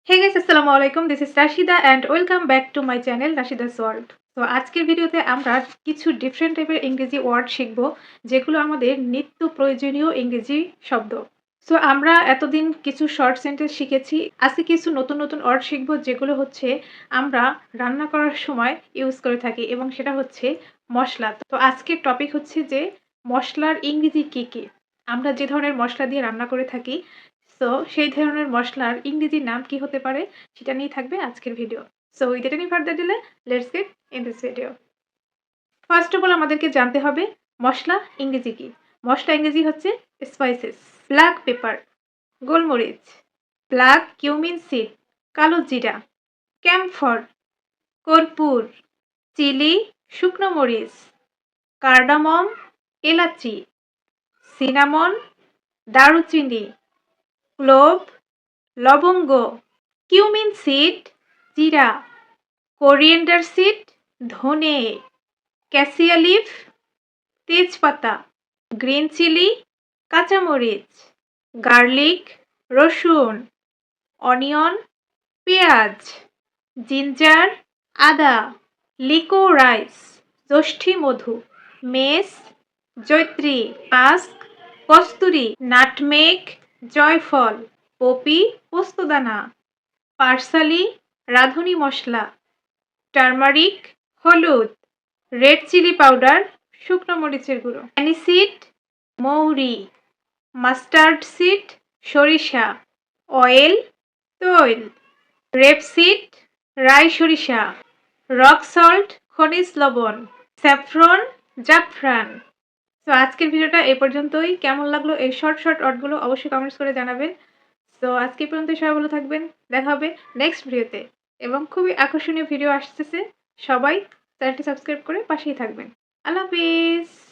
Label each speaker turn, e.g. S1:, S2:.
S1: Hey guys, আসসালামু আলাইকুম। This is Rashida and welcome back to my channel Rashida's World. তো আজকের ভিডিওতে আমরা কিছু ডিফারেন্ট টাইপের ইংরেজি ওয়ার্ড শিখব যেগুলো আমাদের নিত্য প্রয়োজনীয় ইংরেজি শব্দ। সো আমরা এতদিন কিছু শর্ট সেন্টেন্স শিখেছি। আজকে কিছু নতুন নতুন ওয়ার্ড শিখব যেগুলো হচ্ছে আমরা রান্না করার সময় ইউজ করে থাকি এবং সেটা হচ্ছে মসলা। তো আজকের টপিক হচ্ছে যে মসলার ইংরেজি কি কি? আমরা যে ধরনের মসলা দিয়ে রান্না করে থাকি সো সেই ধরনের মসলার ইংরেজি নাম কি হতে পারে সেটা নিয়ে থাকবে আজকের video. So without any further delay let's get in this video. First of all আমাদেরকে জানতে হবে মসলা ইংরেজি কি। মসলা ইংরেজি হচ্ছে স্পাইসেস, ব্ল্যাক পেপার গোলমরিচ, ব্ল্যাক কিউমিন সিড কালো জিরা, ক্যাম্ফর কর্পূর, চিলি শুকনো মরিচ, কার্ডামম এলাচি, সিনামন দারুচিনি, ক্লোভ লবঙ্গ, কিউমিন সিড জিরা, কোরিয়েন্ডার সিড ধনে, ক্যাসিয়া লিফ তেজপাতা, গ্রিন চিলি কাঁচামরিচ, গার্লিক রসুন, অনিয়ন পেঁয়াজ, জিঞ্জার আদা, লিকোরাইস ষষ্ঠী মধু, mace জৈত্রী, ask kasuri, nutmeg জয়ফল, poppy পোস্তদানা, পার্সালি রাঁধুনি মশলা, টারমারিক হলুদ, রেড চিলি পাউডার শুকনো মরিচের গুঁড়ো, অ্যানিসিড মৌরি, মাস্টার্ড সিড সরিষা, অয়েল তৈল, রেপসিড রাই সরিষা, রক সল্ট খনিজ লবণ, স্যাফরন জাফরান। তো আজকের ভিডিওটা এই পর্যন্তই। কেমন লাগলো এই শর্ট ওয়ার্ডগুলো অবশ্যই কমেন্টস করে জানাবেন। তো আজকে পর্যন্ত সবাই ভালো থাকবেন। দেখা হবে নেক্সট ভিডিওতে এবং খুবই আকর্ষণীয় ভিডিও আসতেছে। সবাই চ্যানেলটি সাবস্ক্রাইব করে পাশেই থাকবেন। আল্লাহ হাফিজ।